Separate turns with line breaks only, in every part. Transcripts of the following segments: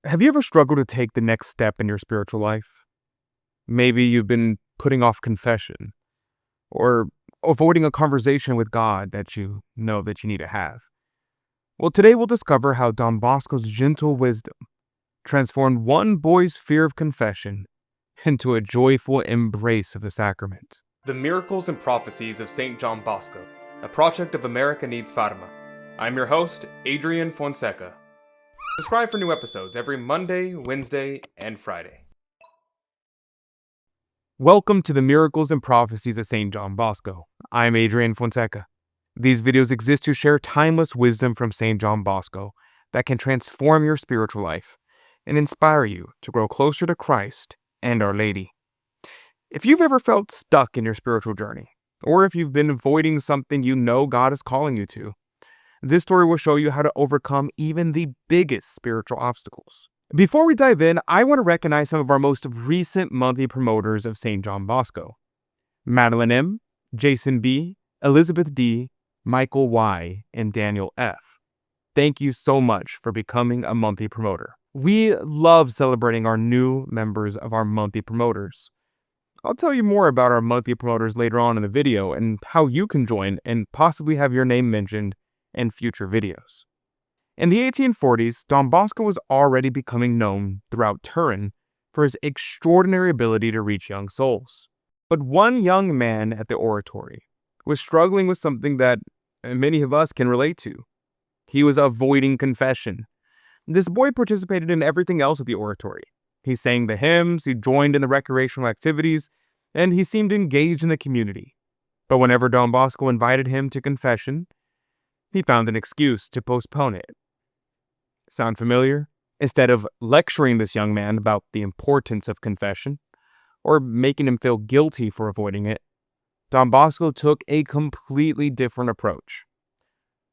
Have you ever struggled to take the next step in your spiritual life? Maybe you've been putting off confession or avoiding a conversation with God that you know that you need to have. Well, today we'll discover how Don Bosco's gentle wisdom transformed one boy's fear of confession into a joyful embrace of the sacrament. The Miracles and Prophecies of Saint John Bosco, a project of America Needs Fatima. I'm your host, Adrian Fonseca. Subscribe for new episodes every Monday, Wednesday, and Friday. Welcome to the Miracles and Prophecies of Saint John Bosco. I'm Adrian Fonseca. These videos exist to share timeless wisdom from Saint John Bosco that can transform your spiritual life and inspire you to grow closer to Christ and Our Lady. If you've ever felt stuck in your spiritual journey, or if you've been avoiding something you know God is calling you to, this story will show you how to overcome even the biggest spiritual obstacles. Before we dive in, I want to recognize some of our most recent monthly promoters of St. John Bosco: Madeline M., Jason B., Elizabeth D., Michael Y., and Daniel F. Thank you so much for becoming a monthly promoter. We love celebrating our new members of our monthly promoters. I'll tell you more about our monthly promoters later on in the video and how you can join and possibly have your name mentioned in future videos. In the 1840s, Don Bosco was already becoming known throughout Turin for his extraordinary ability to reach young souls. But one young man at the oratory was struggling with something that many of us can relate to. He was avoiding confession. This boy participated in everything else at the oratory. He sang the hymns, he joined in the recreational activities, and he seemed engaged in the community. But whenever Don Bosco invited him to confession, he found an excuse to postpone it. Sound familiar? Instead of lecturing this young man about the importance of confession, or making him feel guilty for avoiding it, Don Bosco took a completely different approach.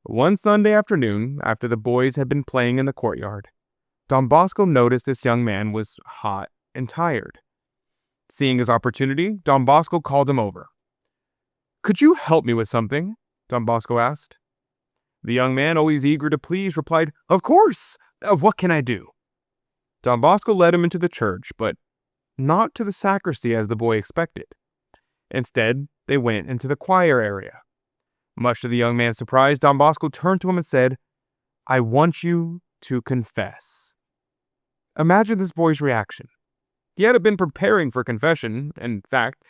One Sunday afternoon, after the boys had been playing in the courtyard, Don Bosco noticed this young man was hot and tired. Seeing his opportunity, Don Bosco called him over. "Could you help me with something?" Don Bosco asked. The young man, always eager to please, replied, "Of course! What can I do?" Don Bosco led him into the church, but not to the sacristy as the boy expected. Instead, they went into the choir area. Much to the young man's surprise, Don Bosco turned to him and said, "I want you to confess." Imagine this boy's reaction. He had been preparing for confession. In fact,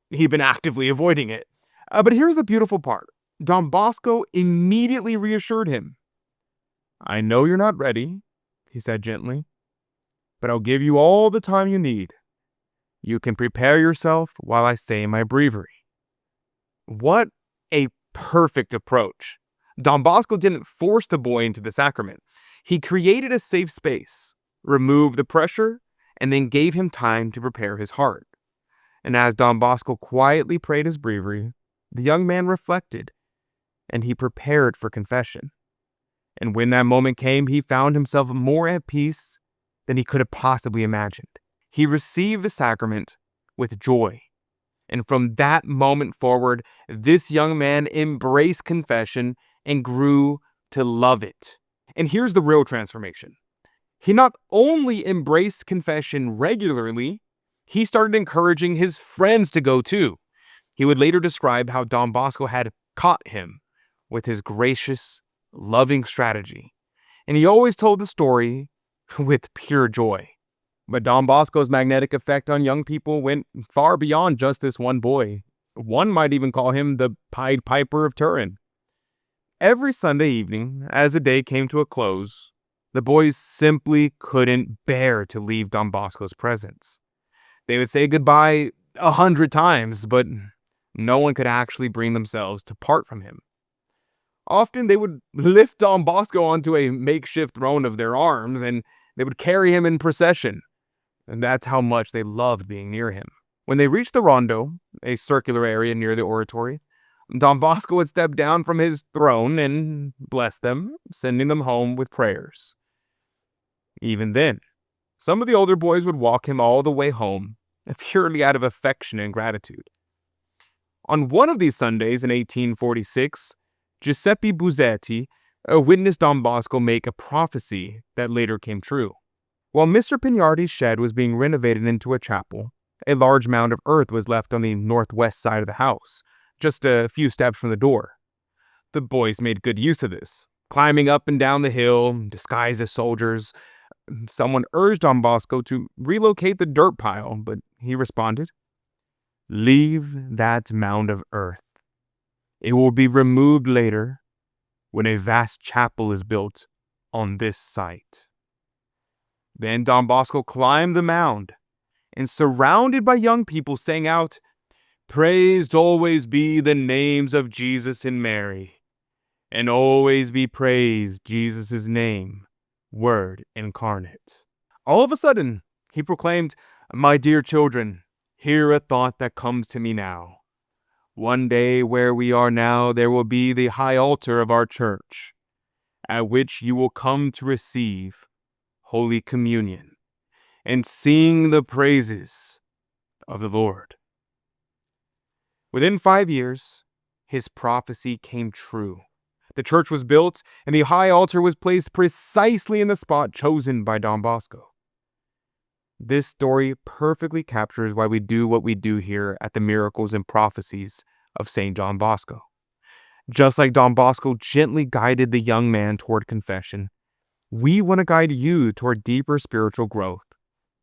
he'd been actively avoiding it. But here's the beautiful part. Don Bosco immediately reassured him. "I know you're not ready," he said gently, "but I'll give you all the time you need. You can prepare yourself while I say my breviary." What a perfect approach. Don Bosco didn't force the boy into the sacrament. He created a safe space, removed the pressure, and then gave him time to prepare his heart. And as Don Bosco quietly prayed his breviary, the young man reflected, and he prepared for confession. And when that moment came, he found himself more at peace than he could have possibly imagined. He received the sacrament with joy. And from that moment forward, this young man embraced confession and grew to love it. And here's the real transformation. He not only embraced confession regularly, he started encouraging his friends to go too. He would later describe how Don Bosco had caught him with his gracious, loving strategy. And he always told the story with pure joy. But Don Bosco's magnetic effect on young people went far beyond just this one boy. One might even call him the Pied Piper of Turin. Every Sunday evening, as the day came to a close, the boys simply couldn't bear to leave Don Bosco's presence. They would say goodbye 100 times, but no one could actually bring themselves to part from him. Often they would lift Don Bosco onto a makeshift throne of their arms, and they would carry him in procession. And that's how much they loved being near him. When they reached the rondo, a circular area near the oratory, Don Bosco would step down from his throne and bless them, sending them home with prayers. Even then, some of the older boys would walk him all the way home, purely out of affection and gratitude. On one of these Sundays in 1846, Giuseppe Buzzetti witnessed Don Bosco make a prophecy that later came true. While Mr. Pignardi's shed was being renovated into a chapel, a large mound of earth was left on the northwest side of the house, just a few steps from the door. The boys made good use of this, climbing up and down the hill, disguised as soldiers. Someone urged Don Bosco to relocate the dirt pile, but he responded, "Leave that mound of earth. It will be removed later when a vast chapel is built on this site." Then Don Bosco climbed the mound and, surrounded by young people, sang out, "Praised always be the names of Jesus and Mary, and always be praised Jesus' name, Word incarnate." All of a sudden, he proclaimed, "My dear children, hear a thought that comes to me now. One day where we are now, there will be the high altar of our church, at which you will come to receive Holy Communion and sing the praises of the Lord." Within 5 years, his prophecy came true. The church was built, and the high altar was placed precisely in the spot chosen by Don Bosco. This story perfectly captures why we do what we do here at the Miracles and Prophecies of Saint John Bosco. Just like Don Bosco gently guided the young man toward confession, we want to guide you toward deeper spiritual growth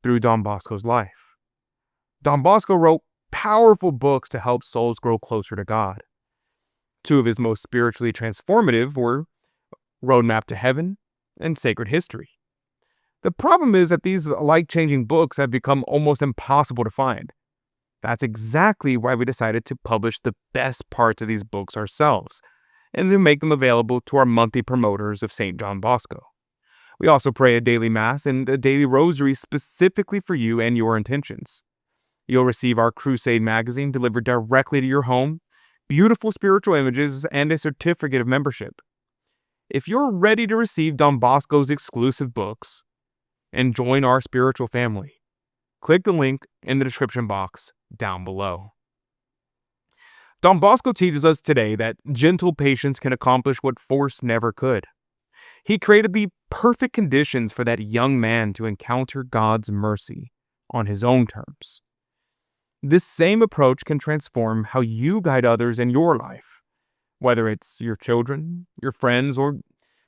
through Don Bosco's life. Don Bosco wrote powerful books to help souls grow closer to God. Two of his most spiritually transformative were Roadmap to Heaven and Sacred History. The problem is that these life-changing books have become almost impossible to find. That's exactly why we decided to publish the best parts of these books ourselves and to make them available to our monthly promoters of Saint John Bosco. We also pray a daily Mass and a daily rosary specifically for you and your intentions. You'll receive our Crusade magazine delivered directly to your home, beautiful spiritual images, and a certificate of membership. If you're ready to receive Don Bosco's exclusive books and join our spiritual family, click the link in the description box down below. Don Bosco teaches us today that gentle patience can accomplish what force never could. He created the perfect conditions for that young man to encounter God's mercy on his own terms. This same approach can transform how you guide others in your life, whether it's your children, your friends, or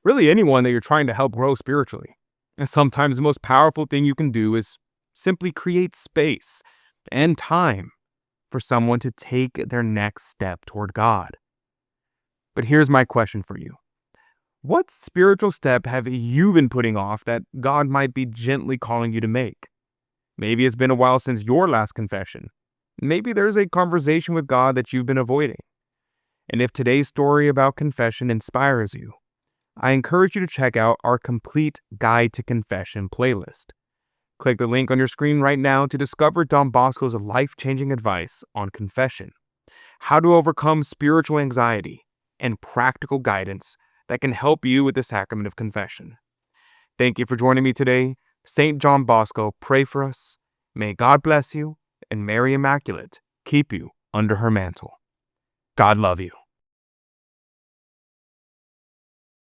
really anyone that you're trying to help grow spiritually. And sometimes the most powerful thing you can do is simply create space and time for someone to take their next step toward God. But here's my question for you. What spiritual step have you been putting off that God might be gently calling you to make? Maybe it's been a while since your last confession. Maybe there's a conversation with God that you've been avoiding. And if today's story about confession inspires you, I encourage you to check out our complete Guide to Confession playlist. Click the link on your screen right now to discover Don Bosco's life-changing advice on confession, how to overcome spiritual anxiety, and practical guidance that can help you with the sacrament of confession. Thank you for joining me today. Saint John Bosco, pray for us. May God bless you, and Mary Immaculate keep you under her mantle. God love you.